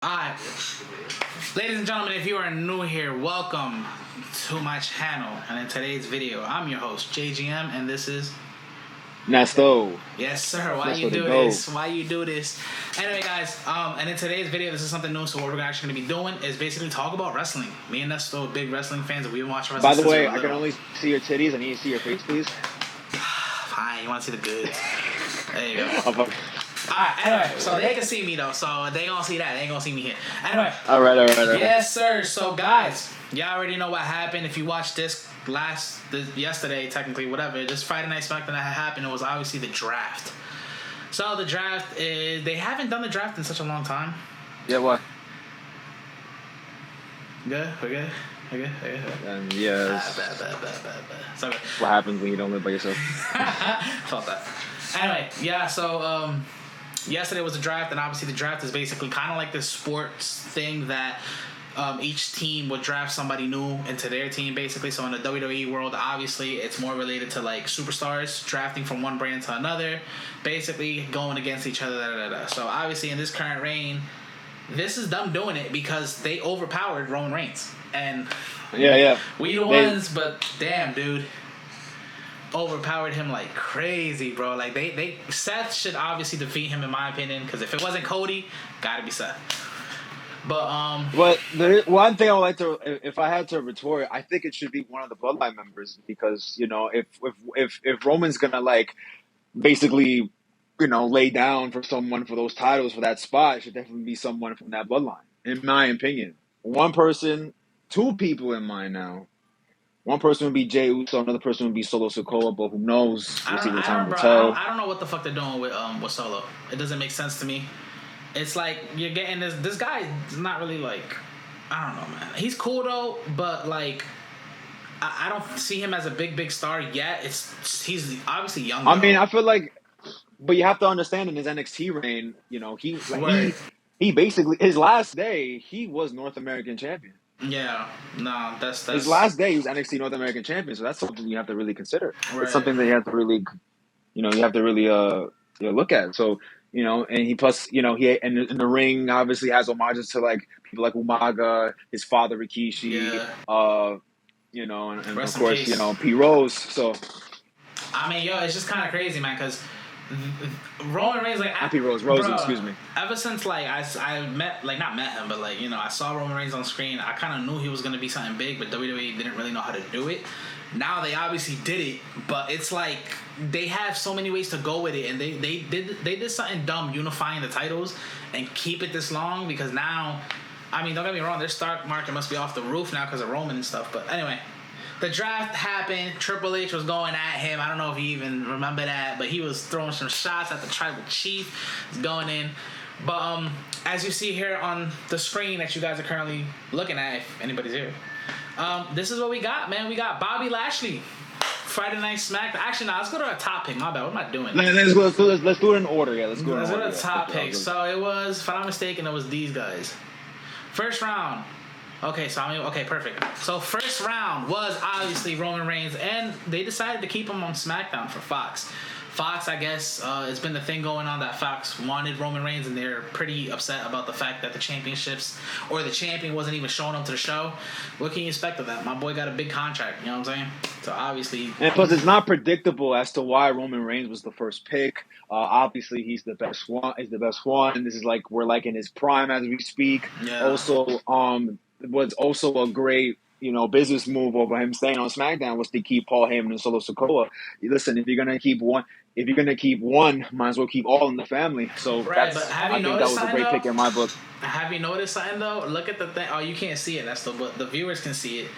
Alright, ladies and gentlemen, if you are new here, welcome to my channel. And in today's video, I'm your host, JGM, and this is... Nesto. Yes, sir. Why That's you what it do goes. this? Why you do this? Anyway, guys, and in today's video, this is something new. So what we're actually going to be doing is basically talk about wrestling. Me and Nesto are big wrestling fans, and we've been watching wrestling By the since we way, were I can little. only see your titties. I need to see your face, please. Fine, you want to see the goods? There you go. Oh, fuck. Alright, anyway, so they can see me though, so they gonna see that. They ain't gonna see me here. Anyway. All right. Yes, sir. So, guys, y'all already know what happened. If you watched this yesterday, technically, whatever, this Friday Night SmackDown that had happened, it was obviously the draft. So, the draft is... They haven't done the draft in such a long time. Yeah, what? Good? We're good? And yes. Bad. It's okay. What happens when you don't live by yourself? Felt that. Anyway, yeah, so, yesterday was the draft, and obviously the draft is basically kind of like this sports thing that each team would draft somebody new into their team, basically. So in the WWE world, obviously, it's more related to like superstars drafting from one brand to another, basically going against each other. So obviously, in this current reign, this is them doing it because they overpowered Roman Reigns, and Yeah. we the ones, but damn, dude. Overpowered him like crazy, bro. Like they Seth should obviously defeat him in my opinion, because if it wasn't Cody, gotta be Seth. But the one thing I would like to, if I had to retort, I think it should be one of the Bloodline members, because if Roman's gonna like basically lay down for someone for those titles for that spot, it should definitely be someone from that Bloodline, in my opinion. One person, two people in mind now. One person would be Jey Uso, another person would be Solo Sikoa, but who knows? We'll see what time will tell. I don't know what the fuck they're doing with Solo. It doesn't make sense to me. It's like you're getting this guy is not really like, I don't know, man. He's cool though, but like I don't see him as a big star yet. He's obviously young. I mean, I feel like, but you have to understand in his NXT reign, he basically, his last day he was North American champion. Yeah, no, that's his last day he was NXT North American champion, so that's something you have to really consider. Right. It's something that you have to really, look at. So, and he plus, he in the ring obviously has homages to like people like Umaga, his father Rikishi, and of course, P Rose. So, I mean, it's just kind of crazy, man, because Roman Reigns, like, Happy Rose, excuse me. Ever since like I met, like, not met him, but like I saw Roman Reigns on screen, I kind of knew he was gonna be something big, but WWE didn't really know how to do it. Now they obviously did it, but it's like they have so many ways to go with it, and they did something dumb, unifying the titles and keep it this long, because now, I mean, don't get me wrong, their stock market must be off the roof now because of Roman and stuff. But anyway. The draft happened. Triple H was going at him. I don't know if you even remember that, but he was throwing some shots at the Tribal Chief. He's going in. But as you see here on the screen that you guys are currently looking at, if anybody's here, this is what we got, man. We got Bobby Lashley, Friday Night SmackDown. Actually, no, let's go to our top pick. My bad. What am I doing? Let's do it in order. Yeah, let's go to the top pick. So it was, if I'm not mistaken, it was these guys. First round. Okay, perfect. So first round was obviously Roman Reigns, and they decided to keep him on SmackDown for Fox. Fox, I guess, it's been the thing going on that Fox wanted Roman Reigns, and they're pretty upset about the fact that the championships, or the champion wasn't even showing up to the show. What can you expect of that? My boy got a big contract, you know what I'm saying? So obviously... And plus, it's not predictable as to why Roman Reigns was the first pick. Obviously, he's the best one. This is like, we're like in his prime as we speak. Yeah. Also, was also a great, business move over him staying on SmackDown was to keep Paul Heyman and Solo Sikoa. Listen, if you're gonna keep one, might as well keep all in the family. So right, but I think that was a great pick in my book. Have you noticed something though? Look at the thing. Oh, you can't see it. But the viewers can see it.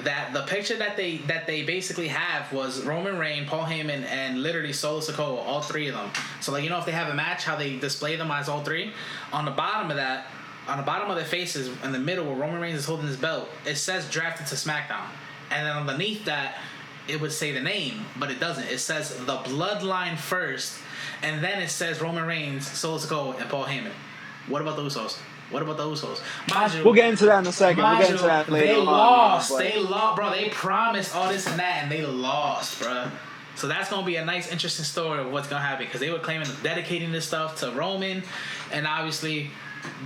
That the picture that they basically have was Roman Reigns, Paul Heyman, and literally Solo Sikoa, all three of them. So like, if they have a match, how they display them as all three. On the bottom of that. On the bottom of their faces, in the middle where Roman Reigns is holding his belt, it says drafted to SmackDown. And then underneath that, it would say the name, but it doesn't. It says the Bloodline first, and then it says Roman Reigns, Solo Sikoa, and Paul Heyman. What about the Usos? We'll get into that in a second. We'll get into that later. They lost. They lost, bro. They promised all this and that, and they lost, bro. So that's going to be a nice, interesting story of what's going to happen, because they were claiming dedicating this stuff to Roman, and obviously...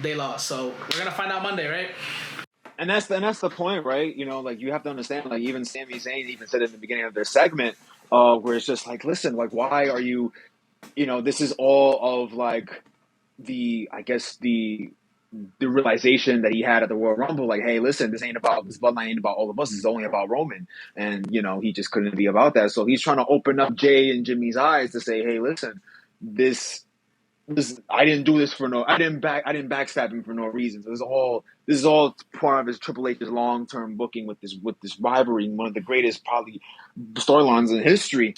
they lost. So we're gonna find out Monday, right? And that's the point, right? Like you have to understand, like even Sami Zayn even said in the beginning of their segment, where it's just like, listen, like why are you, this is all of like I guess the realization that he had at the Royal Rumble, like, hey, listen, this bloodline ain't about all of us. It's only about Roman, and he just couldn't be about that. So he's trying to open up Jay and Jimmy's eyes to say, hey, listen, this I didn't do this for no. I didn't backstab him for no reason. So this is all part of his Triple H's long term booking with this rivalry, one of the greatest probably storylines in history.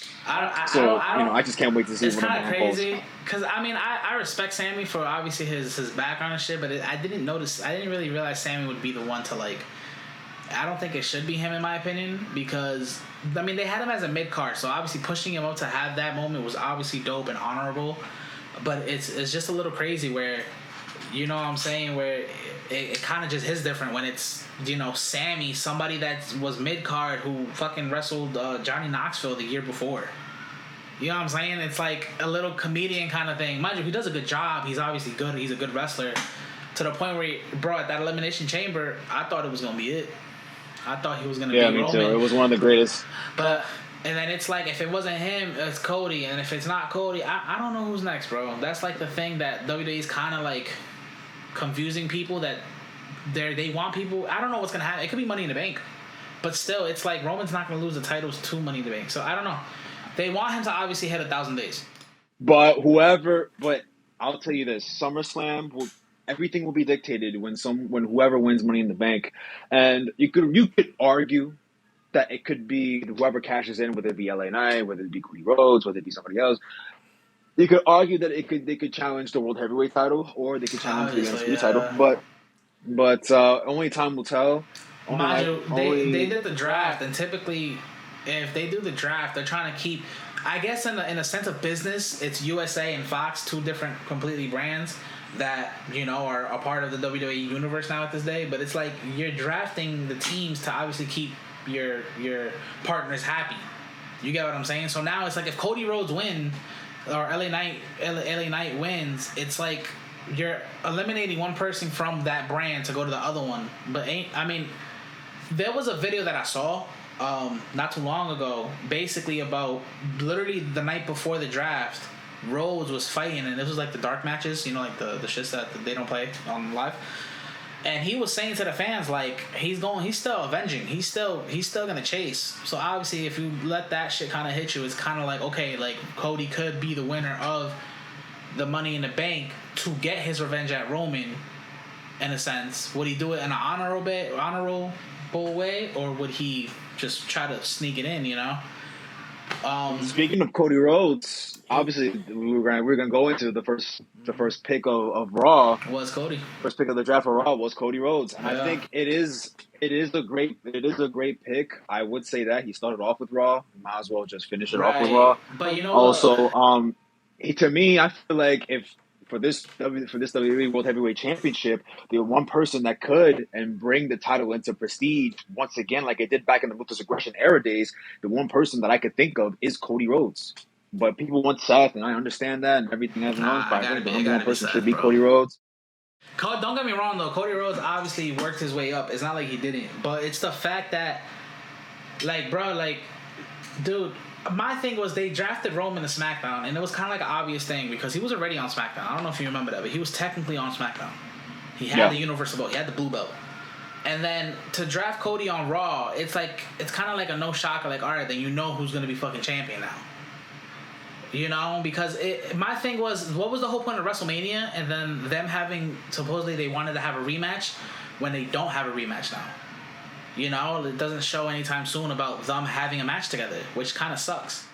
So I don't. I just can't wait to see It's what kind of unfolds. crazy because I mean I respect Sammy for obviously his background and shit, but I didn't notice. I didn't really realize Sammy would be the one to like. I don't think it should be him in my opinion because I mean they had him as a mid card, so obviously pushing him up to have that moment was obviously dope and honorable. But it's just a little crazy where, you know what I'm saying, where it kind of just hits different when it's, Sammy, somebody that was mid card who fucking wrestled Johnny Knoxville the year before. You know what I'm saying? It's like a little comedian kind of thing. Mind you, he does a good job. He's obviously good. He's a good wrestler. To the point where, bro, at that Elimination Chamber, I thought it was going to be it. I thought he was going to Yeah, be me too. Roman. It was one of the greatest. But and then it's like if it wasn't him, it's Cody, and if it's not Cody, I don't know who's next, bro. That's like the thing that WWE's kind of like confusing people that they want people. I don't know what's gonna happen. It could be Money in the Bank, but still, it's like Roman's not gonna lose the titles to Money in the Bank. So I don't know. They want him to obviously hit 1,000 days. But I'll tell you this: SummerSlam will everything will be dictated when whoever wins Money in the Bank, and you could argue that it could be whoever cashes in, whether it be LA Knight, whether it be Cody Rhodes, whether it be somebody else. You could argue that they could challenge the World Heavyweight title or they could challenge the Obviously, undisputed title, but only time will tell. Only mind like you, they only did the draft, and typically, if they do the draft, they're trying to keep. I guess in a sense of business, it's USA and Fox, two different completely brands that are a part of the WWE universe now at this day. But it's like you're drafting the teams to obviously keep your partners happy. You get what I'm saying? So now it's like if Cody Rhodes or LA Knight wins, it's like you're eliminating one person from that brand to go to the other one. But I mean, there was a video that I saw not too long ago, basically about literally the night before the draft. Rhodes was fighting, and this was like the dark matches, like the shits that they don't play on live. And he was saying to the fans, like, he's still avenging. He's still gonna chase. So obviously, if you let that shit kind of hit you, it's kind of like, okay, like Cody could be the winner of the Money in the Bank to get his revenge at Roman. In a sense, would he do it in an honorable way, or would he just try to sneak it in? Speaking of Cody Rhodes, obviously we're gonna go into the first pick of Raw. Was Cody? First pick of the draft for Raw was Cody Rhodes, and I Yeah. think it is a great pick. I would say that he started off with Raw. Might as well just finish it off with Right. Raw. But you know what? Also, to me, I feel like if for this WWE World Heavyweight Championship, the one person that could and bring the title into prestige once again, like it did back in the Ruthless Aggression era days, the one person that I could think of is Cody Rhodes. But people want Seth, and I understand that and everything else. Nah, But it I think the gotta number one be person Seth, should be bro. Cody Rhodes. Don't get me wrong though. Cody Rhodes obviously worked his way up. It's not like he didn't, but it's the fact that, like, bro, like, dude, my thing was they drafted Roman to SmackDown, and it was kind of like an obvious thing because he was already on SmackDown. I don't know if you remember that, but he was technically on SmackDown. He had the Universal belt. He had the blue belt. And then to draft Cody on Raw, it's kind of like a no shocker. Like, all right, then you know who's gonna be fucking champion now. Because my thing was, what was the whole point of WrestleMania? And then them having, supposedly they wanted to have a rematch when they don't have a rematch now. It doesn't show anytime soon about them having a match together, which kind of sucks.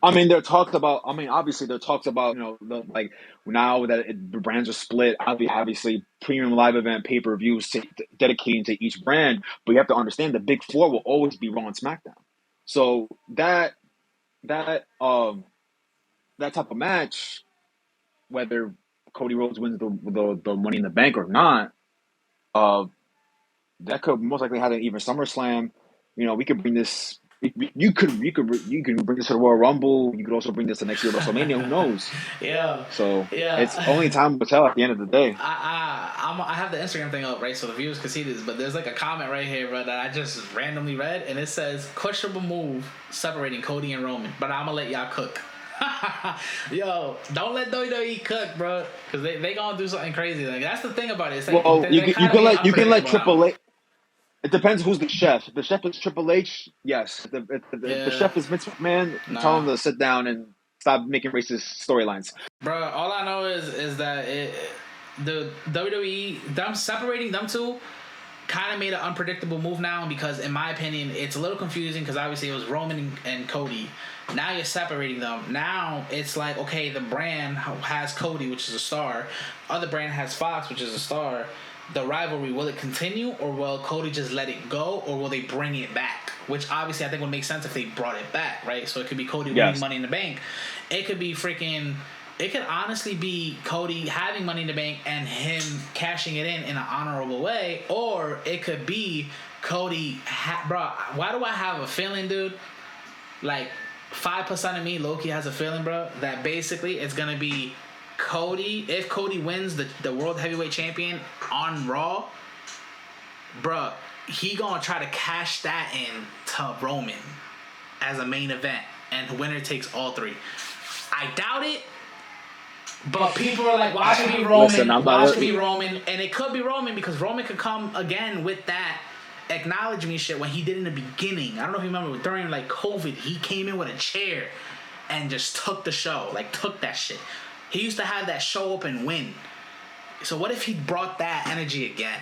I mean, obviously, there are talks about, like now that the brands are split, obviously, premium live event pay-per-views dedicating to each brand. But you have to understand the big four will always be Raw and SmackDown. So that type of match, whether Cody Rhodes wins the Money in the Bank or not, uh, that could most likely happen even SummerSlam. We could bring this. You could bring this to the Royal Rumble. You could also bring this to next year WrestleMania. Who knows? Yeah, So it's yeah. only time will tell at the end of the day. I have the Instagram thing up, right, so the viewers can see this. But there's like a comment right here, bro, that I just randomly read, and it says questionable move separating Cody and Roman. But I'm gonna let y'all cook. Yo, don't let WWE cook, bro, because they gonna do something crazy. Like that's the thing about it. It's like Well, you can let unpredictable Triple now. H. It depends who's the chef. If the chef is Triple H, yes. If the Yeah, chef is Vince McMahon, tell him nah, to sit down and stop making racist storylines. bro. All I know is that the WWE them separating them two kind of made an unpredictable move now because, in my opinion, it's a little confusing because obviously it was Roman and Cody. Now you're separating them. Now it's like, okay, the brand has Cody, which is a star. Other brand has Fox, which is a star. The rivalry, will it continue or will Cody just let it go or will they bring it back? Which obviously I think would make sense if they brought it back, right? So it could be Cody winning Money in the Bank. It could be it could honestly be Cody having Money in the Bank and him cashing it in an honorable way. Or it could be Cody, bro, why do I have a feeling, dude? Like 5% of me, Loki, has a feeling, bro, that basically it's going to be Cody. If Cody wins the World Heavyweight Champion on Raw, bro, he going to try to cash that in to Roman as a main event. And the winner takes all three. I doubt it. But people are like, watch it be Roman, watch it be Roman. And it could be Roman because Roman could come again with that acknowledge me shit when he did in the beginning. I don't know if you remember, during like COVID, he came in with a chair and just took the show. Like, took that shit. He used to have that show up and win. So what if he brought that energy again?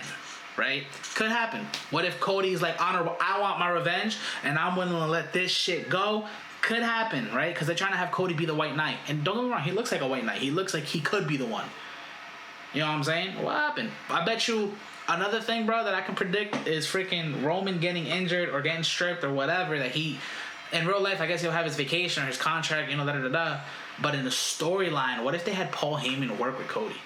Right? Could happen. What if Cody's like, honorable, I want my revenge and I'm willing to let this shit go? Could happen, right? Because they're trying to have Cody be the White Knight. And don't get me wrong, he looks like a White Knight. He looks like he could be the one. You know what I'm saying? What happened? I bet you another thing, bro, that I can predict is freaking Roman getting injured or getting stripped or whatever. That he, in real life, I guess he'll have his vacation or his contract, you know, da-da-da-da. But in the storyline, what if they had Paul Heyman work with Cody?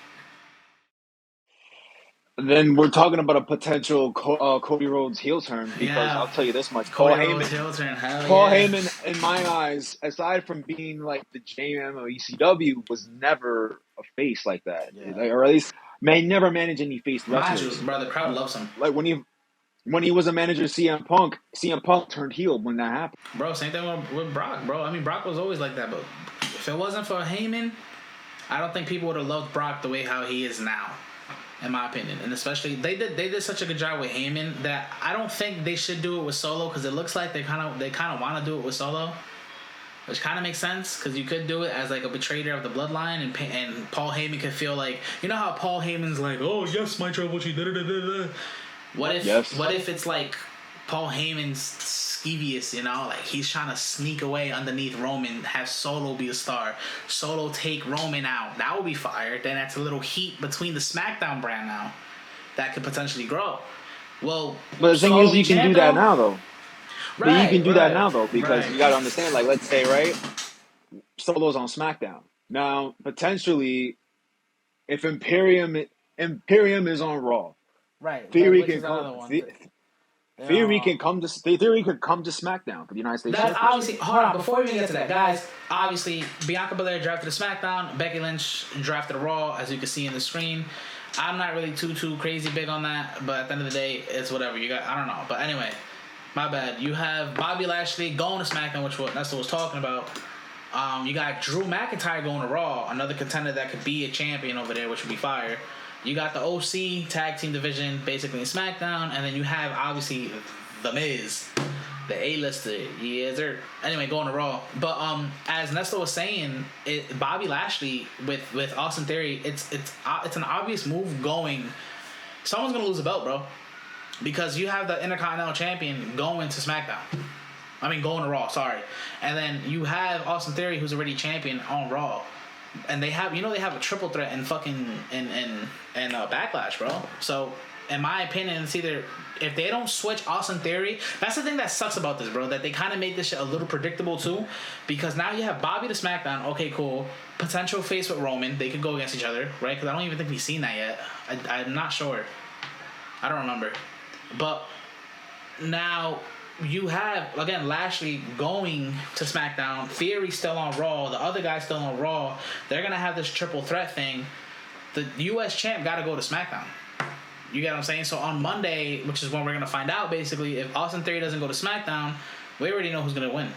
Then we're talking about a potential Cody Rhodes heel turn because I'll tell you this much: Cody Rhodes heel turn, Paul Heyman, in my eyes, aside from being like the JM of ECW, was never a face like that, or at least never managed any face wrestlers. Bro, the crowd loves him. Like when he was a manager of CM Punk turned heel when that happened. Bro, same thing with Brock, bro. I mean, Brock was always like that, but if it wasn't for Heyman, I don't think people would have loved Brock the way how he is now. In my opinion, and especially they did such a good job with Heyman that I don't think they should do it with Solo because it looks like they kind of want to do it with Solo, which kind of makes sense because you could do it as like a betrayer of the bloodline and Paul Heyman could feel like, you know how Paul Heyman's like, oh yes, my Triple H, da-da-da-da-da. What if it's like Paul Heyman's skeevious, you know, like he's trying to sneak away underneath Roman, have Solo be a star, Solo take Roman out. That would be fire. Then that's a little heat between the SmackDown brand now that could potentially grow. Well, but the thing is, you can do that now though. Right, but you can do that now though because you got to understand. Like, let's say, right, Solo's on SmackDown now. Potentially, if Imperium is on Raw, right, Theory can come. Theory could come to SmackDown for the United States. That's obviously. Hold on, before we even get to that, guys. Obviously, Bianca Belair drafted to SmackDown. Becky Lynch drafted to Raw, as you can see in the screen. I'm not really too crazy big on that, but at the end of the day, it's whatever. I don't know, but anyway, my bad. You have Bobby Lashley going to SmackDown, which what Nestor was talking about. You got Drew McIntyre going to Raw, another contender that could be a champion over there, which would be fire. You got the OC tag team division basically in SmackDown, and then you have obviously The Miz, the A-lister. Yeah, sir. Anyway, going to Raw. But as Nestor was saying, Bobby Lashley with Austin Theory, it's an obvious move going. Someone's gonna lose a belt, bro, because you have the Intercontinental Champion going to SmackDown. I mean, going to Raw. Sorry, and then you have Austin Theory, who's already champion on Raw. And they have a triple threat in fucking and Backlash, bro. So in my opinion, it's either if they don't switch Austin Theory, that's the thing that sucks about this, bro. That they kind of made this shit a little predictable too, because now you have Bobby to SmackDown. Okay, cool. Potential face with Roman. They could go against each other, right? Because I don't even think we've seen that yet. I'm not sure. I don't remember. But now you have again Lashley going to SmackDown, Theory still on Raw, the other guy still on Raw. They're gonna have this triple threat thing. The U.S. champ got to go to SmackDown. You get what I'm saying? So on Monday, which is when we're gonna find out, basically, if Austin Theory doesn't go to SmackDown, we already know who's gonna win.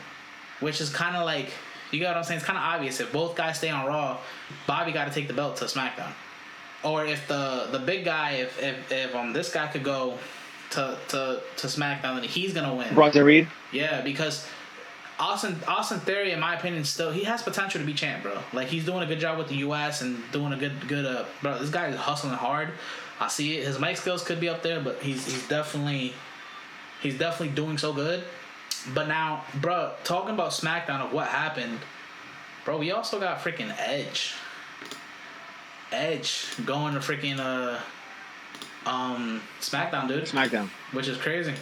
Which is kind of like, you get what I'm saying? It's kind of obvious. If both guys stay on Raw, Bobby got to take the belt to SmackDown. Or if the big guy, if this guy could go to SmackDown, then he's gonna win. Bronson Reed. Yeah, because Austin Theory, in my opinion, still he has potential to be champ, bro. Like he's doing a good job with the U.S. and doing a good bro. This guy is hustling hard. I see it. His mic skills could be up there, but he's definitely doing so good. But now, bro, talking about SmackDown of what happened, bro, we also got freaking Edge. Edge going to freaking SmackDown, dude. SmackDown. Which is crazy.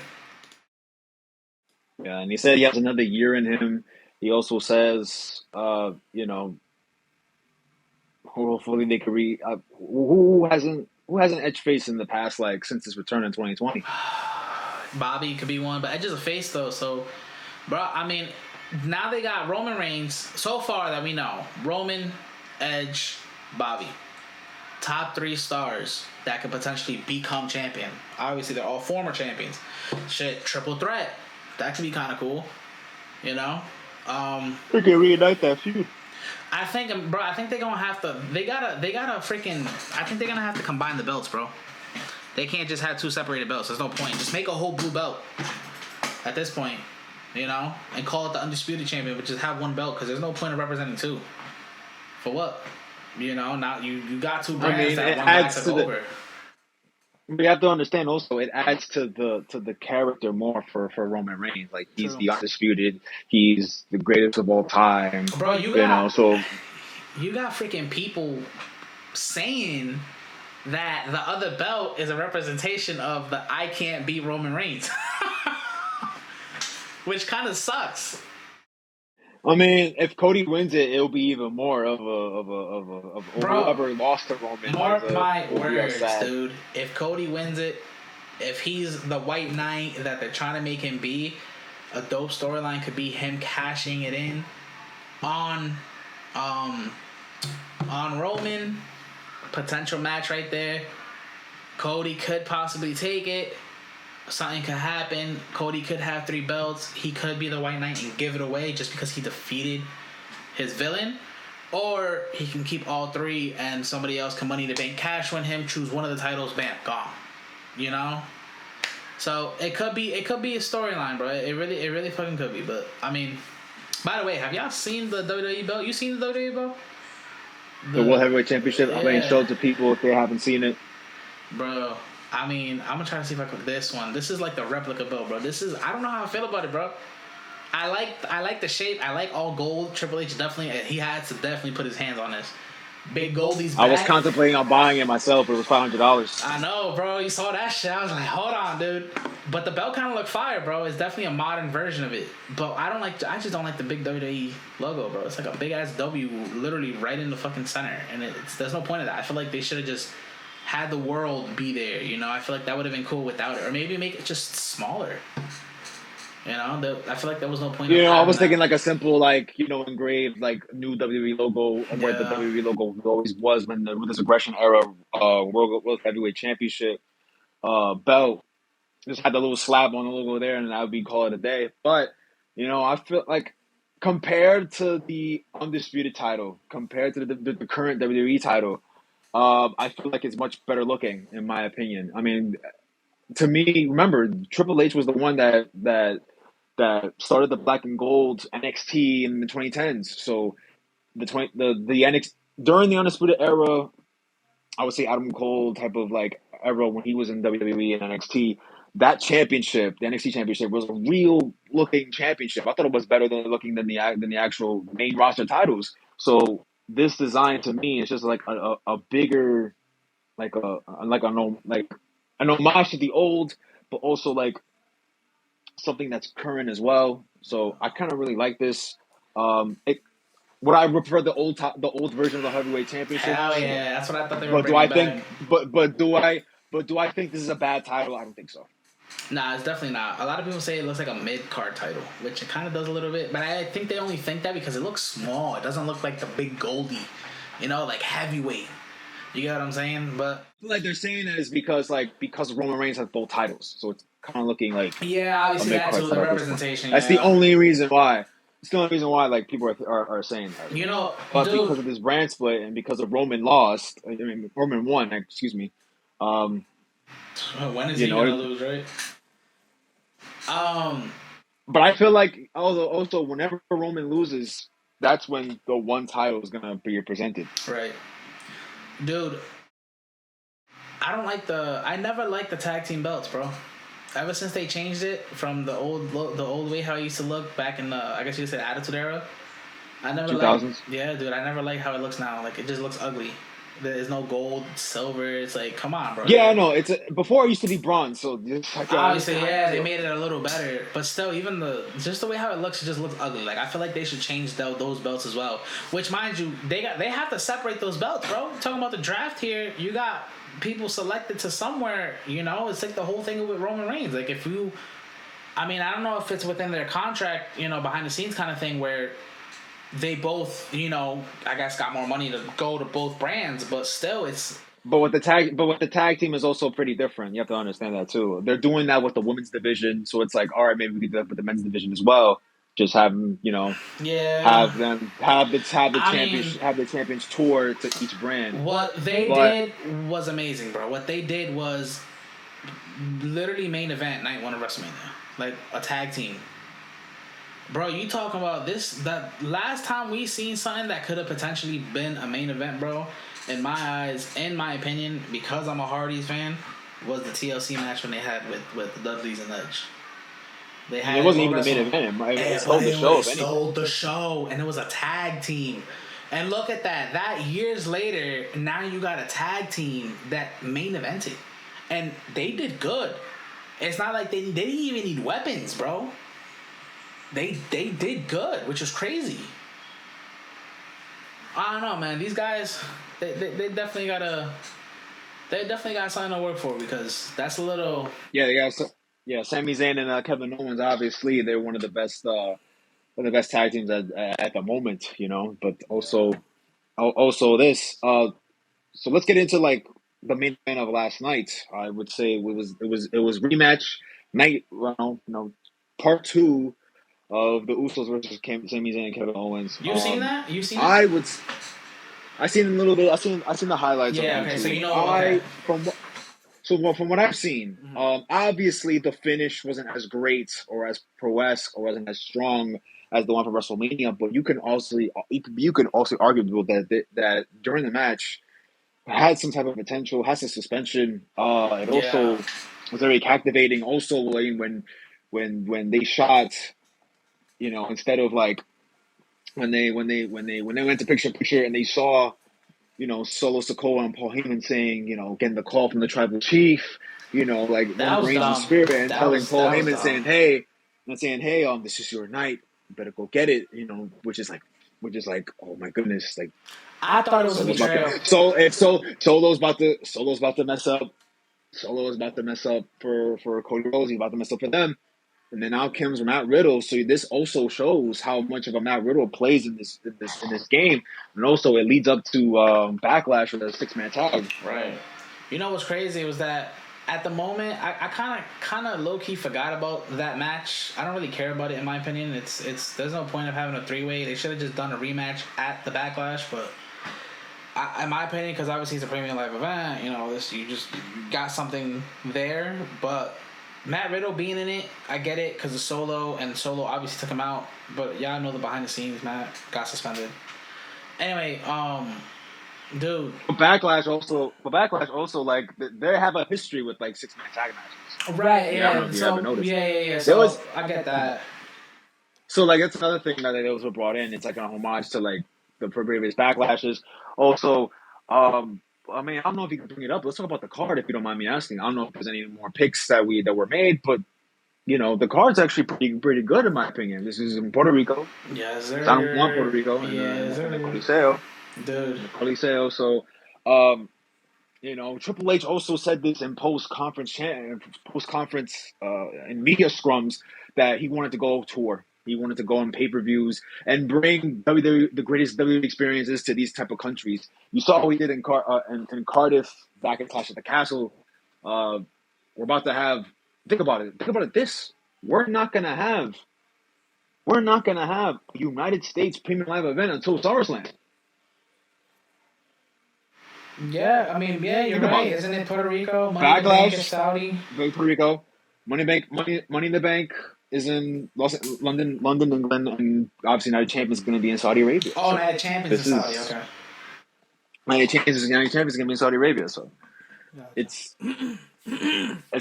Yeah, and he said he has another year in him. He also says, you know, hopefully they could who hasn't Edge faced in the past, like since his return in 2020. Bobby could be one, but Edge is a face though. So, bro, I mean, now they got Roman Reigns. So far that we know, Roman, Edge, Bobby, top 3 stars that could potentially become champion. Obviously, they're all former champions. Shit, triple threat. That could be kind of cool, you know. They can reunite that feud. I think they're gonna have to. They gotta freaking. I think they're gonna have to combine the belts, bro. They can't just have 2 separated belts. There's no point. Just make a whole blue belt at this point, you know, and call it the Undisputed Champion, but just have 1 belt because there's no point of representing 2. For what? You know, now you got 2 brands that one guy took over. We have to understand also it adds to the character more for Roman Reigns. Like he's the undisputed, he's the greatest of all time. Bro, you got freaking people saying that the other belt is a representation of the I can't beat Roman Reigns. Which kind of sucks. I mean, if Cody wins it, it'll be even more of whoever lost to Roman. Mark my words, dude. If Cody wins it, if he's the White Knight that they're trying to make him be, a dope storyline could be him cashing it in on Roman. Potential match right there. Cody could possibly take it. Something could happen. Cody could have 3 belts. He could be the White Knight and give it away just because he defeated his villain. Or he can keep all 3 and somebody else can Money in the Bank cash win him, choose one of the titles, bam, gone. You know? So it could be a storyline, bro. It really fucking could be. But I mean, by the way, have y'all seen the WWE belt? You seen the WWE belt? The World Heavyweight Championship? Yeah. I mean, show it to people if they haven't seen it. Bro, I mean, I'm gonna try to see if I can. This one. This is like the replica belt, bro. This is. I don't know how I feel about it, bro. I like the shape. I like all gold. Triple H definitely. He had to definitely put his hands on this. Big Goldie's back. I was contemplating on buying it myself. It was $500. I know, bro. You saw that shit. I was like, hold on, dude. But the belt kind of looked fire, bro. It's definitely a modern version of it. But I just don't like the big WWE logo, bro. It's like a big ass W, literally right in the fucking center, and there's no point of that. I feel like they should have just had the world be there. You know, I feel like that would have been cool without it, or maybe make it just smaller. You know, I feel like there was no point. You know, I was thinking like a simple, like, you know, engraved like new WWE logo, where the WWE logo always was with this Aggression Era World Heavyweight Championship belt. Just had the little slab on the logo there, and that would be call it a day. But you know, I feel like compared to the Undisputed title, compared to the current WWE title, I feel like it's much better looking, in my opinion. I mean, to me, remember Triple H was the one that started the black and gold NXT in the 2010s. So the NXT during the Undisputed Era, I would say Adam Cole type of like era when he was in WWE and NXT. That championship, the NXT championship, was a real looking championship. I thought it was better looking than the actual main roster titles. So this design to me is just like a bigger, like an homage to the old, but also like something that's current as well. So I kind of really like this. Would I prefer the old version of the heavyweight championship? Hell yeah, that's what I thought they were bringing back. But do I think this is a bad title? I don't think so. Nah, it's definitely not. A lot of people say it looks like a mid card title, which it kind of does a little bit. But I think they only think that because it looks small. It doesn't look like the big Goldie, like heavyweight. You get what I'm saying? But Like they're saying that is because Roman Reigns has both titles, so it's kind of looking like yeah, a obviously mid that card too. The title at this point. representation, That's the yeah. only reason why. It's the only reason why like people are saying that. But Dude. because of this brand split and because of Roman lost, I mean Roman won. Excuse me. Um, When is you he gonna know, lose, right? Um, but I feel like although also whenever Roman loses, that's when the one title is gonna be presented. right, dude. I never liked the tag team belts, bro. Ever since they changed it from the old way how it used to look back in the, I guess you could say, Attitude Era. I never liked. 2000s. Yeah, dude. I never liked how it looks now. Like it just looks ugly. There's no gold, silver. It's like, come on, bro. Yeah, I know. Before it used to be bronze, so Obviously, yeah, they made it a little better, but still, even just the way how it just looks ugly. Like I feel like they should change those belts as well. Which, mind you, they have to separate those belts, bro. Talking about the draft here, you got people selected to somewhere. It's like the whole thing with Roman Reigns. Like if you, I mean, I don't know if it's within their contract, behind the scenes kind of thing where they both, I guess got more money to go to both brands, but still, it's. But with the tag team is also pretty different. You have to understand that too. They're doing that with the women's division, so it's like, all right, maybe we can do that with the men's division as well. Just have them, Yeah. have the champions tour to each brand. What they did was amazing, bro. What they did was literally main event night one of WrestleMania, like a tag team. Bro, you talking about this? That last time we seen something that could have potentially been a main event, bro. In my eyes, in my opinion, because I'm a Hardys fan, was the TLC match when they had with the Dudleys and Edge. They had it wasn't even the main event. It stole the show. It stole the show, and it was a tag team. And look at that. That years later, now you got a tag team that main evented, and they did good. It's not like they didn't even need weapons, bro. They did good, which is crazy. I don't know, man. These guys, they definitely gotta something to work for because that's a little. Yeah, they got Sami Zayn and Kevin Owens. Obviously, they're one of the best tag teams at the moment. But also this. So let's get into like the main event of last night. I would say it was rematch night. Part two of the Usos versus Sami Zayn and Kevin Owens. You've seen that? You've seen it? I seen a little bit. I seen the highlights. Yeah. Okay. So okay. From what I've seen, obviously the finish wasn't as great or as pro-esque or wasn't as strong as the one from WrestleMania. But you can also argue that during the match had some type of potential, has a suspension. It also was very captivating. Also, when they shot. Instead of like when they went to picture and they saw, Solo Sikoa and Paul Heyman saying, getting the call from the tribal chief, like that Reigns in spirit and telling Paul Heyman saying, hey, this is your night, you better go get it, which is like, oh my goodness, like I thought it was a betrayal. So if Solo's about to mess up, Solo is about to mess up for Cody Rhodes, he's about to mess up for them. And then out comes Matt Riddle. So this also shows how much of a Matt Riddle plays in this game, and also it leads up to Backlash with a 6-man tag. Right. You know what's crazy was that at the moment I kind of low key forgot about that match. I don't really care about it in my opinion. It's there's no point of having a 3-way. They should have just done a rematch at the Backlash, but. In my opinion, because obviously it's a premium live event, you just got something there, but. Matt Riddle being in it, I get it because of Solo, and Solo obviously took him out. But y'all know the behind the scenes. Matt got suspended. Anyway, dude. Backlash also like they have a history with like 6-man tag matches. Right. Yeah. I don't know if you ever noticed. Yeah. So I get that. So like that's another thing that they also brought in. It's like a homage to like the previous Backlashes. Also, I mean, I don't know if you can bring it up. Let's talk about the card if you don't mind me asking. I don't know if there's any more picks that were made, but the card's actually pretty good in my opinion. This is in Puerto Rico. Yeah, sir. San Juan, Puerto Rico, yeah, in the Coliseo. Dude. The Coliseo. So, You know, Triple H also said this in post conference in media scrums that he wanted to go tour. He wanted to go on pay per views and bring WWE, the greatest WWE experiences to these type of countries. You saw what he did in Cardiff back in Clash at the Castle. We're about to have. Think about it. Think about it. We're not gonna have a United States Premium Live event until SummerSlam. Yeah, I mean, yeah, you're Think about right. it. Isn't it Puerto Rico? Money in the Bank is Backlash, Saudi. Puerto Rico. Money in the Bank is in London, England, and obviously Night of Champions is going to be in Saudi Arabia. Oh, So Night of Champions in this Saudi. is Okay. Night of Champions is going to be in Saudi Arabia. So Gotcha. it's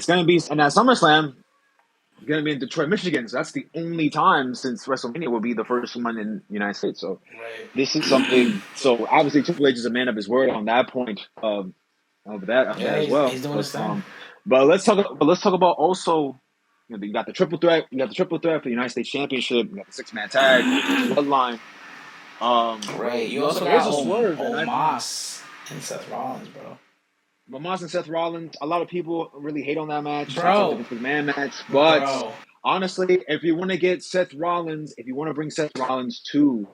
going to be, and at SummerSlam, going to be in Detroit, Michigan. So that's the only time since WrestleMania will be the first one in the United States. So Right. this is something. So obviously Triple H is a man of his word on that point. Of that Yeah, as well. he's doing his thing. But let's talk about also. You know, you got the triple threat. You got the triple threat for the United States Championship. You got the 6-man tag, Bloodline. Right. You also there's got a swerve, and Omos and Seth Rollins, bro. Omos and Seth Rollins. A lot of people really hate on that match. Bro. It's a Vince McMahon match, but Bro. honestly, if you want to get Seth Rollins, if you want to bring Seth Rollins to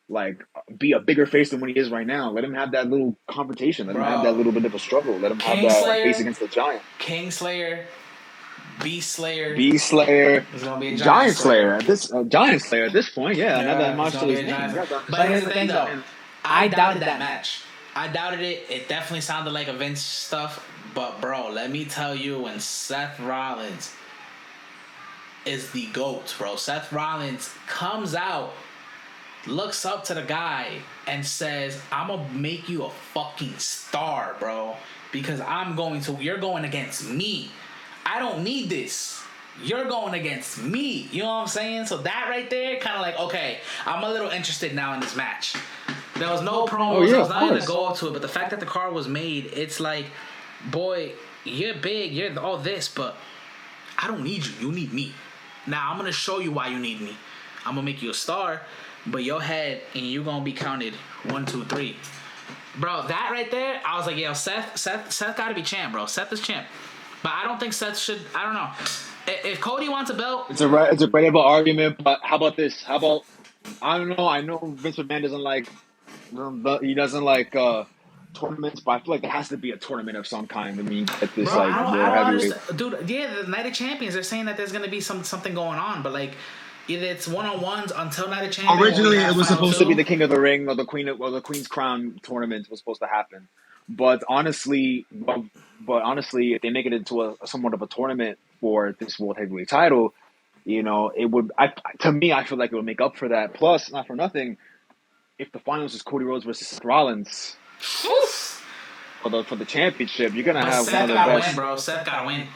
like be a bigger face than what he is right now, let him have that little confrontation. Let him have that little bit of a struggle. Let him have that face against the Giant. Kingslayer, Beast Slayer. Beast Slayer. It's gonna be a Giant Slayer at this point, yeah. Yeah, Another it's match gonna to be his a name. giant- You got But here's the thing, though. I doubted that match. I doubted it. It definitely sounded like a Vince stuff. But bro, let me tell you, when Seth Rollins is the GOAT, bro. Seth Rollins comes out, looks up to the guy, and says, "I'm gonna make you a fucking star, bro. Because you're going against me. I don't need this. You're going against me." You know what I'm saying? So that right there, kind of like, okay, I'm a little interested now in this match. There was no promos. I was not going to go up to it, but the fact that the card was made, it's like, boy, you're big, you're all this, but I don't need you. You need me. Now, I'm going to show you why you need me. I'm going to make you a star, but your head and you're going to be counted 1, 2, 3. Bro, that right there, I was like, yo, Seth got to be champ, bro. Seth is champ. But I don't think Seth should, I don't know. If Cody wants a belt, it's a credible argument. But how about this? How about I don't know. I know Vince McMahon doesn't like tournaments, but I feel like there has to be a tournament of some kind. I mean, at this bro, like I world don't heavyweight. understand. Dude, yeah, the Night of Champions, they're saying that there's going to be something going on, but like, either it's one-on-ones until Night of Champions. Originally, it was supposed to be the King of the Ring or the Queen's Crown tournament was supposed to happen. But honestly, if they make it into a somewhat of a tournament for this world heavyweight title, you know, it would. To me, I feel like it would make up for that. Plus, not for nothing, if the finals is Cody Rhodes versus Seth Rollins for the championship, you're gonna have Seth one of the gotta best. win, bro. Seth gotta win.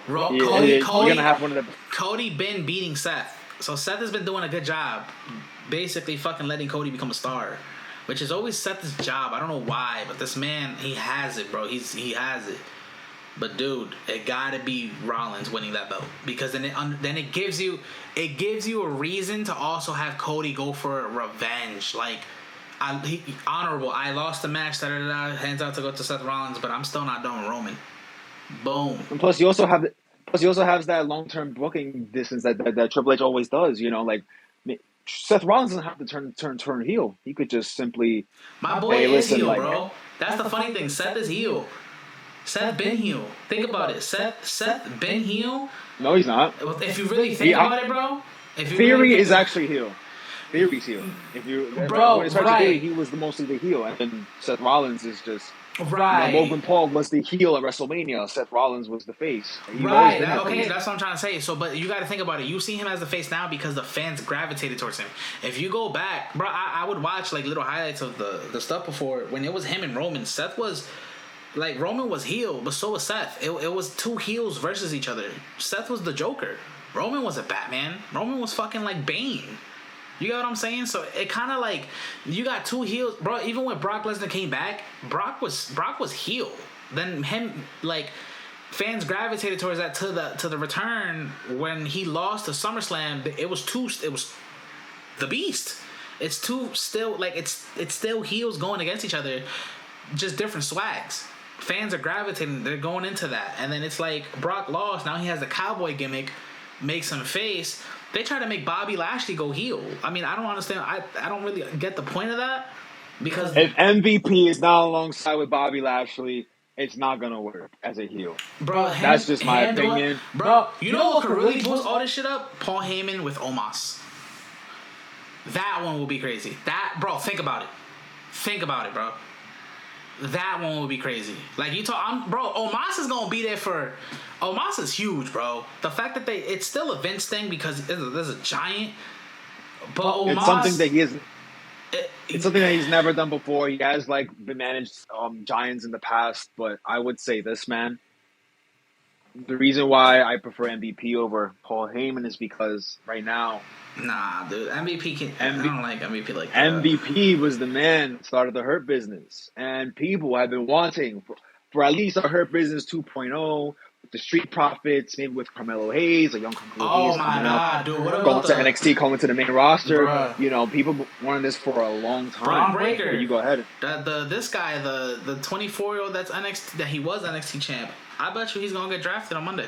You're gonna have one of the. Cody been beating Seth, so Seth has been doing a good job, basically fucking letting Cody become a star, which is always Seth's job. I don't know why, but this man, he has it, bro. He has it. But dude, it gotta be Rollins winning that belt, because then it gives you a reason to also have Cody go for revenge. Like, honorable. I lost the match. Hands out to go to Seth Rollins, but I'm still not done with Roman. Boom. And plus, you also have that long-term booking distance that Triple H always does. You know, like Seth Rollins doesn't have to turn heel. He could just simply. My boy is heel, bro. That's the funny thing. Seth is heel. Seth been heel. Think about it. Seth been heel. No, he's not. If you really think about it, bro. Theory is actually heel. Theory's heel. If you when it's right, Theory, he was mostly the heel, and then Seth Rollins is just. Right. Logan Paul was the heel at WrestleMania. Seth Rollins was the face. Right. Okay, that's what I'm trying to say. So, but you got to think about it. You see him as the face now because the fans gravitated towards him. If you go back, bro, I would watch like little highlights of the stuff before when it was him and Roman. Seth was. Like, Roman was heel, but so was Seth. It was two heels versus each other. Seth was the Joker. Roman was a Batman. Roman was fucking like Bane. You get what I'm saying? So it kind of like, you got two heels. Bro, even when Brock Lesnar came back, Brock was heel. Then him, like, fans gravitated towards that to the return when he lost to SummerSlam. It was the Beast. It's two still, like, it's still heels going against each other. Just different swags. fans are gravitating. They're going into that, and then it's like Brock lost. Now he has the cowboy gimmick, makes him face. They try to make Bobby Lashley go heel. I mean, I don't understand. I don't really get the point of that because If MVP is not alongside with Bobby Lashley, it's not gonna work as a heel. bro, That's just my opinion. Bro, you know what could really boost all this shit up? Paul Heyman with Omos. That one will be crazy. That, bro, think about it. Think about it, bro. That one will be crazy. Like you talk, bro. Omos is gonna be there for. Omos is huge, bro. The fact that it's still a Vince thing because there's a giant. But Omos, it's something that he is. It's something that he's never done before. He has like been managed giants in the past, but I would say this, man. The reason why I prefer MVP over Paul Heyman is because right now, nah, dude, MVP can. I don't like MVP like that. MVP was the man that started the Hurt Business, and people have been wanting for at least a Hurt Business 2.0, with the Street Profits, maybe with Carmelo Hayes, a young Carmelo Hayes. Oh my god, dude! What going about to NXT, coming to the main roster. Bruh. You know, people wanted this for a long time. Braun Breaker. But you go ahead. This guy, the 24-year-old that's NXT, that he was NXT champ. I bet you he's gonna get drafted on Monday.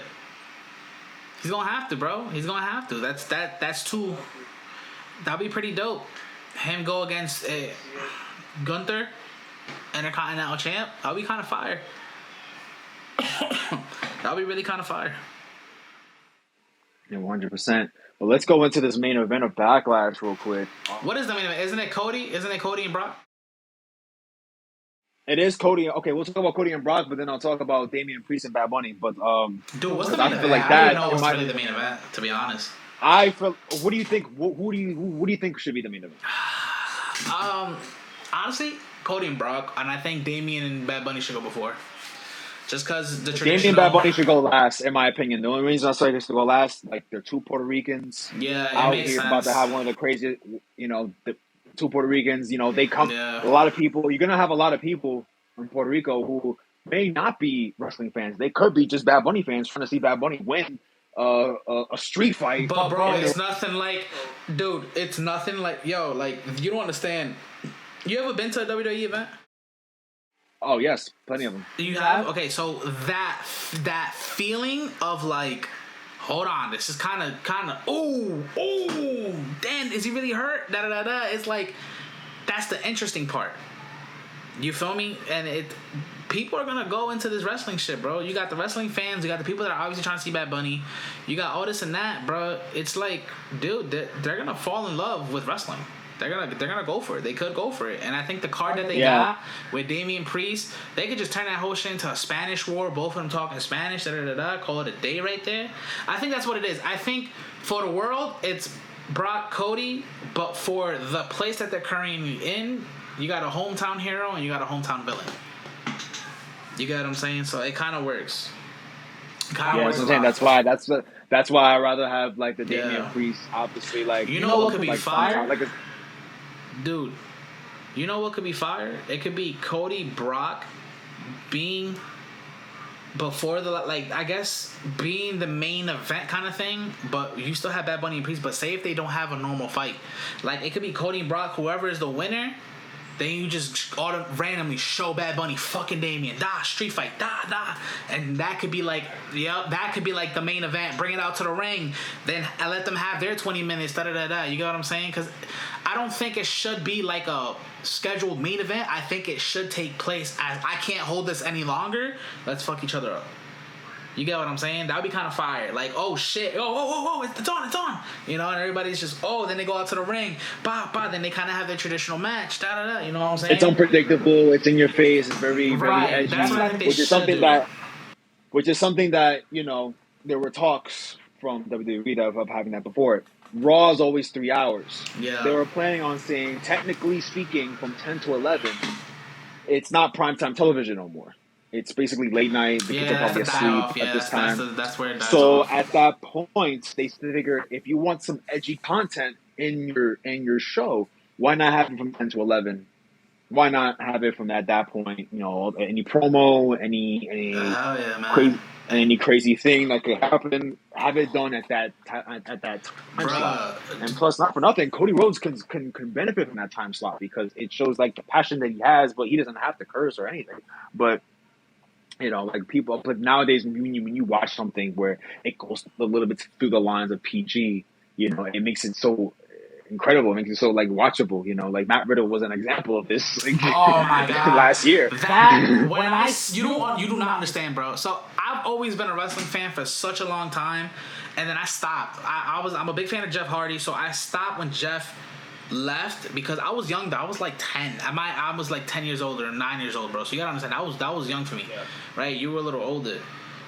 He's gonna have to, bro. He's gonna have to. That's too. That'll be pretty dope. Him go against Gunther, Intercontinental champ. That'll be kind of fire. That'll be really kind of fire. Yeah, 100%. Well, let's go into this main event of Backlash real quick. What is the main event? Isn't it Cody? Isn't it Cody and Brock? It is Cody. Okay, we'll talk about Cody and Brock, but then I'll talk about Damian Priest and Bad Bunny. But dude, what's the I main feel event? like I that. don't even know what's really the main event, to be honest. I feel. What do you think? Who do you think should be the main event? Honestly, Cody and Brock, and I think Damian and Bad Bunny should go before. Just because the traditional... Damian and Bad Bunny should go last, in my opinion. The only reason I say this to go last, like, they're two Puerto Ricans. Yeah, it out makes here sense. about to have one of the craziest, the two Puerto Ricans. They come. Yeah. A lot of people. You're gonna have a lot of people in Puerto Rico who may not be wrestling fans. They could be just Bad Bunny fans trying to see Bad Bunny win a street fight. But bro, it's nothing like, dude. It's nothing like, like you don't understand. You ever been to a WWE event? Oh yes, plenty of them. You have? Okay, so that feeling of like, hold on, this is kind of, ooh, damn, is he really hurt? Da da da da. It's like, that's the interesting part. You feel me? And people are gonna go into this wrestling shit, bro. You got the wrestling fans, you got the people that are obviously trying to see Bad Bunny, you got all this and that, bro. It's like, dude, they're gonna fall in love with wrestling. They're gonna go for it. They could go for it, and I think the card that they got with Damian Priest, they could just turn that whole shit into a Spanish war. Both of them talking Spanish, call it a day right there. I think that's what it is. I think for the world, it's Brock Cody, but for the place that they're currently in, you got a hometown hero and you got a hometown villain. You get what I'm saying? So it kind of works. That's why I rather have like the Damian Priest, obviously. Like what could be like, fire, like dude. You know what could be fire? It could be Cody Brock being before the I guess being the main event kind of thing, but you still have Bad Bunny and Priest. But say if they don't have a normal fight, like it could be Cody and Brock, whoever is the winner. Then you just randomly show Bad Bunny fucking Damian, street fight, and that could be like, that could be like the main event. Bring it out to the ring, then I let them have their 20 minutes, You get what I'm saying? Because I don't think it should be like a scheduled main event. I think it should take place as I can't hold this any longer. Let's fuck each other up. You get what I'm saying? That would be kind of fire. Like, oh shit, it's on. And everybody's just, then they go out to the ring, then they kind of have their traditional match, You know what I'm saying? It's unpredictable. It's in your face. It's very, very edgy. That's what I think they which is something that there were talks from WWE of having that before. Raw is always 3 hours. Yeah. They were planning on saying, technically speaking, from 10 to 11, it's not primetime television no more. It's basically late night. The kids are probably asleep at this time. That's where it dies so off. At that point, they figure if you want some edgy content in your show, why not have it from 10 to 11? Why not have it from at that point? Any promo, any crazy thing that could happen, have it done at that time slot. And plus, not for nothing, Cody Rhodes can benefit from that time slot because it shows like the passion that he has, but he doesn't have to curse or anything. But like people, like nowadays when you watch something where it goes a little bit through the lines of PG, it makes it so incredible. It makes it so like watchable. Like Matt Riddle was an example of this like Oh my god, last year. that when you do not understand, bro. So I've always been a wrestling fan for such a long time, and then I stopped. I'm a big fan of Jeff Hardy, so I stopped when Jeff left because I was young though. I was like 10. I was like 10 years old or 9 years old, bro. So you gotta understand that was young for me, right? You were a little older.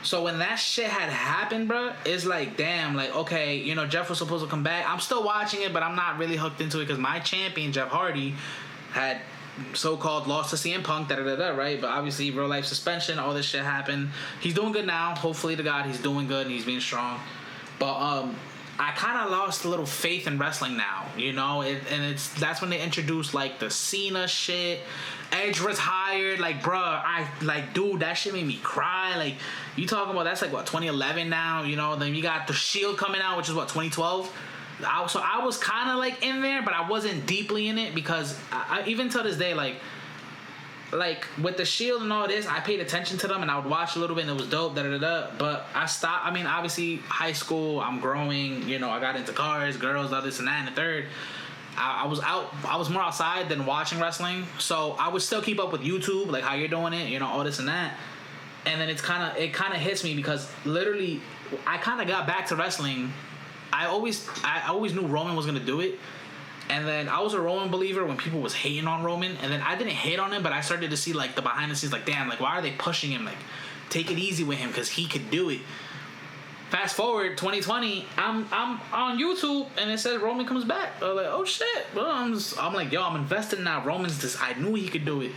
So when that shit had happened, bro, it's like, damn, like, okay, Jeff was supposed to come back. I'm still watching it, but I'm not really hooked into it because my champion, Jeff Hardy, had so-called lost to CM Punk, right? But obviously, real life suspension, all this shit happened. He's doing good now. Hopefully to God, he's doing good and he's being strong. But I kind of lost a little faith in wrestling now, that's when they introduced like the Cena shit. Edge retired, like, bruh, dude, that shit made me cry. Like, you talking about that's like what 2011 now, Then you got the Shield coming out, which is what 2012. So I was kind of like in there, but I wasn't deeply in it because I even till this day, like with the Shield and all this, I paid attention to them and I would watch a little bit and it was dope, But I stopped. I mean, obviously, high school, I'm growing. I got into cars, girls, all this and that, and the third. I was more outside than watching wrestling, so I would still keep up with YouTube, like how you're doing it, all this and that. And then it kind of hits me because literally, I kind of got back to wrestling. I always knew Roman was gonna do it. And then I was a Roman believer when people was hating on Roman. And then I didn't hate on him, but I started to see like the behind the scenes, like, damn, like why are they pushing him? Like, take it easy with him because he could do it. Fast forward 2020, I'm on YouTube and it says Roman comes back. I was like, oh shit. Well, I'm like, yo, I'm invested now. Roman's this. I knew he could do it.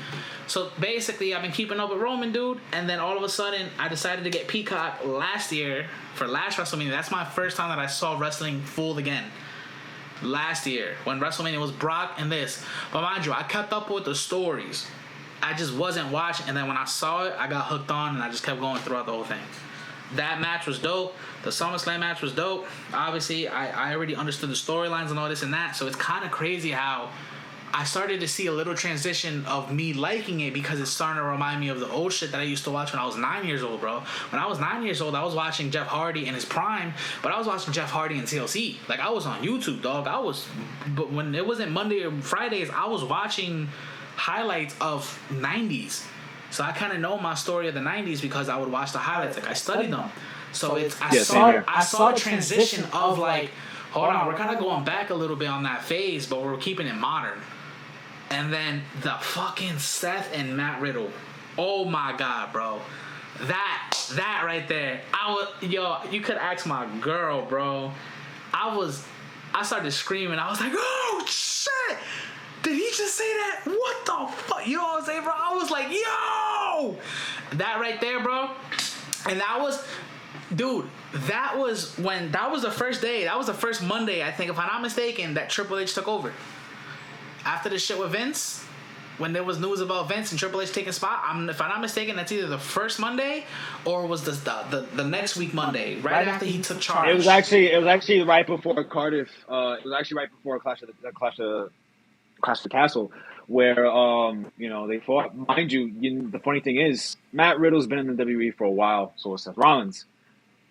So basically, I've been keeping up with Roman, dude. And then all of a sudden, I decided to get Peacock last year for last WrestleMania. That's my first time that I saw wrestling full again. Last year when WrestleMania was Brock and this. But mind you, I kept up with the stories. I just wasn't watching. And then when I saw it, I got hooked on and I just kept going throughout the whole thing. That match was dope. The SummerSlam match was dope. Obviously, I already understood the storylines and all this and that. So it's kind of crazy how I started to see a little transition of me liking it because it's starting to remind me of the old shit that I used to watch when I was 9 years old, bro. When I was 9 years old, I was watching Jeff Hardy in his prime, but I was watching Jeff Hardy in TLC. Like, I was on YouTube, dog. But when it wasn't Monday or Fridays, I was watching highlights of 90s. So I kind of know my story of the 90s because I would watch the highlights. Like, I studied them. So I saw a transition of like, hold on, we're kind of going back a little bit on that phase, but we're keeping it modern. And then the fucking Seth and Matt Riddle. Oh my God, bro. That right there. You could ask my girl, bro. I started screaming. I was like, oh shit! Did he just say that? What the fuck? You know what I'm saying, bro? I was like, yo! That right there, bro. And that was, dude, that was the first day. That was the first Monday, I think, if I'm not mistaken, that Triple H took over. After the shit with Vince, when there was news about Vince and Triple H taking spot, if I'm not mistaken, that's either the first Monday or was the next week Monday, right after he took charge. It was actually right before Cardiff. It was actually right before Clash of the Castle, where they fought. Mind you, the funny thing is, Matt Riddle's been in the WWE for a while, so is Seth Rollins.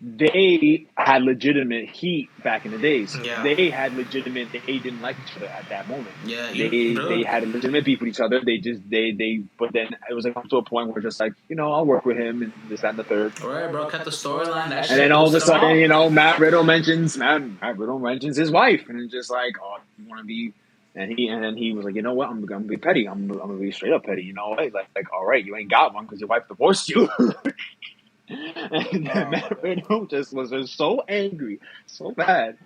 They had legitimate heat back in the days. Yeah. They didn't like each other at that moment. Yeah, they had a legitimate beef with each other. But then it was like up to a point where just like, I'll work with him and this, that, and the third. All right, bro, cut the storyline. And then all of a sudden, Matt Riddle mentions his wife, and it's just like, oh, you want to be. And then he was like, you know what? I'm gonna be petty. I'm gonna be straight up petty. Like all right, you ain't got one because your wife divorced you. And then Matt Riddle was just so angry, so bad.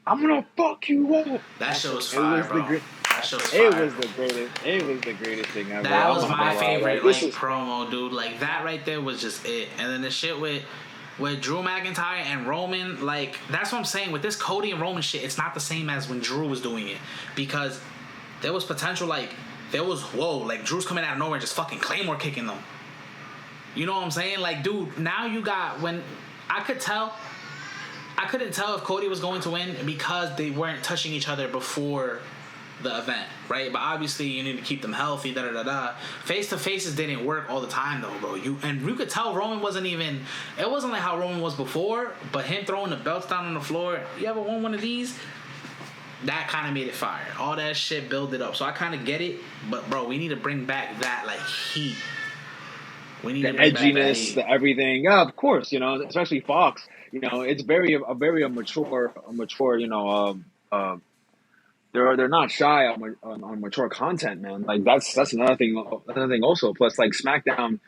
I'm gonna fuck you up. That shit was fire, bro. That shit was fire. It was the greatest thing ever. That was my favorite promo, dude. Like that right there was just it. And then the shit with Drew McIntyre and Roman, like, that's what I'm saying. With this Cody and Roman shit, it's not the same as when Drew was doing it. Because there was potential, like, Drew's coming out of nowhere and just fucking Claymore kicking them. You know what I'm saying? Like, dude, now you got, when I couldn't tell if Cody was going to win because they weren't touching each other before the event, right? But obviously you need to keep them healthy. Da da da da. Face to faces didn't work all the time though, bro. You could tell Roman wasn't even. It wasn't like how Roman was before, but him throwing the belts down on the floor. You ever won one of these? That kind of made it fire. All that shit build it up. So I kind of get it, but bro, we need to bring back that like heat. We need the to bring back that edginess, heat. the everything. Yeah, of course. You know, especially Fox. You know, it's very mature. You know, they're not shy on mature content, man. Like that's another thing. Another thing also. Plus, like SmackDown.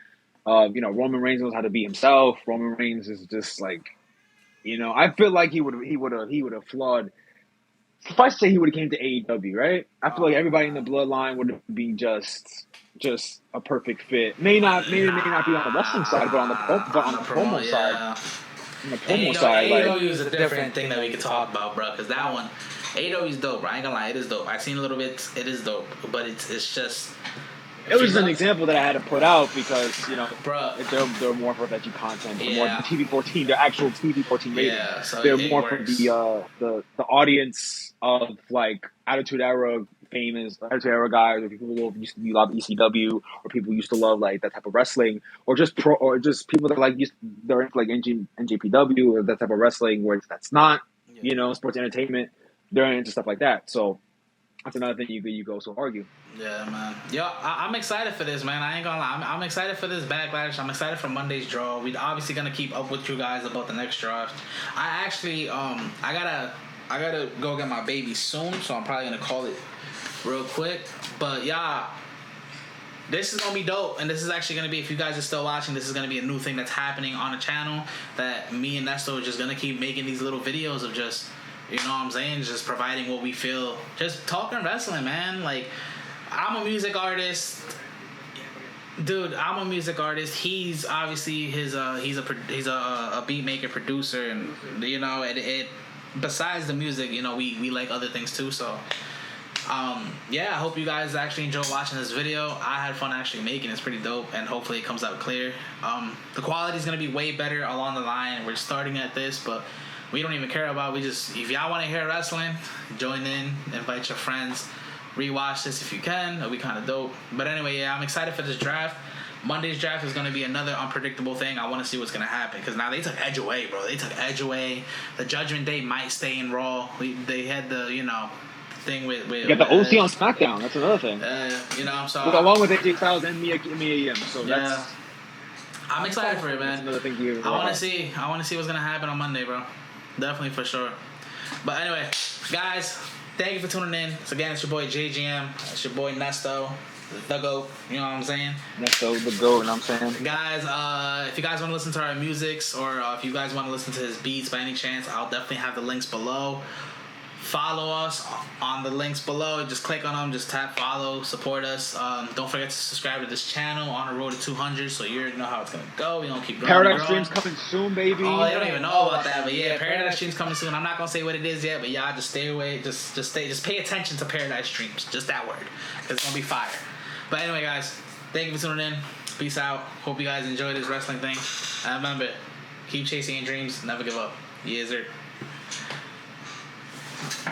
You know, Roman Reigns knows how to be himself. Roman Reigns is just like, you know, I feel like he would have flawed. Suffice to say, he would have came to AEW, right? I feel like everybody in the bloodline would have been just a perfect fit. May not be on the wrestling side, but on the promo side. Yeah. On the promo side, like AEW is a different thing that we could talk about, bro. Because that one, AEW is dope, bro. I ain't gonna lie, it is dope. I've seen a little bit. It is dope, but it's just. it was an example that I had to put out because, you know, Bruh. they're more for veggie content, they're more Yeah. than TV14, they're actual TV14 ratings. Yeah, so They're it more works. for the audience of like Attitude Era guys, or people who used to love ECW, or people who used to love like that type of wrestling, or just people that like they're into like NJPW or that type of wrestling where that's not, you know, sports entertainment. They're into stuff like that. So that's another thing you go so argue. Yeah, man. Yo, I'm excited for this, man. I ain't gonna lie. I'm excited for this backlash. I'm excited for Monday's draw. We're obviously gonna keep up with you guys about the next draft. I actually, I gotta go get my baby soon, so I'm probably gonna call it real quick. But yeah, this is gonna be dope, and this is actually gonna be, if you guys are still watching, this is gonna be a new thing that's happening on the channel. That me and Nesto are just gonna keep making these little videos of just, you know what I'm saying, just providing what we feel, just talking wrestling, man. Like, I'm a music artist, dude. I'm a music artist. He's obviously he's a beat maker, producer, and you know, it besides the music, you know, we like other things too. So, yeah, I hope you guys actually enjoy watching this video. I had fun actually making it. It's pretty dope, and hopefully it comes out clear. The quality is gonna be way better along the line. We're starting at this, but we don't even care about. If y'all want to hear wrestling, join in, invite your friends. Rewatch this if you can. It'll be kind of dope. But anyway, yeah, I'm excited for this draft. Monday's draft is going to be another unpredictable thing. I want to see what's going to happen. Because now they took Edge away, bro. They took Edge away. The Judgment Day might stay in Raw. They had the, you know, thing with You got the OC on SmackDown. That's another thing. you know, so Along with AJ Styles and Mia Yim. So yeah, I'm excited for it, that's man. another thing you I want to see what's going to happen on Monday, bro. Definitely, for sure. But anyway, guys, thank you for tuning in. So again, it's your boy JGM. It's your boy Nesto, the GOAT. You know what I'm saying? Nesto, the GOAT, you know what I'm saying? Guys, if you guys want to listen to our musics, or if you guys want to listen to his beats by any chance, I'll definitely have the links below. Follow us on the links below. Just click on them. Just tap follow. Support us. Don't forget to subscribe to this channel on the road to 200, so you already know how it's gonna go. We're gonna keep growing. Paradise Dreams coming soon, baby. Oh, they don't even know about that, but yeah, Paradise Dreams coming soon. I'm not gonna say what it is yet, but y'all just stay away. Just pay attention to Paradise Dreams. Just that word, 'cause it's gonna be fire. But anyway, guys, thank you for tuning in. Peace out. Hope you guys enjoy this wrestling thing. And remember, keep chasing your dreams. Never give up. Yes, sir.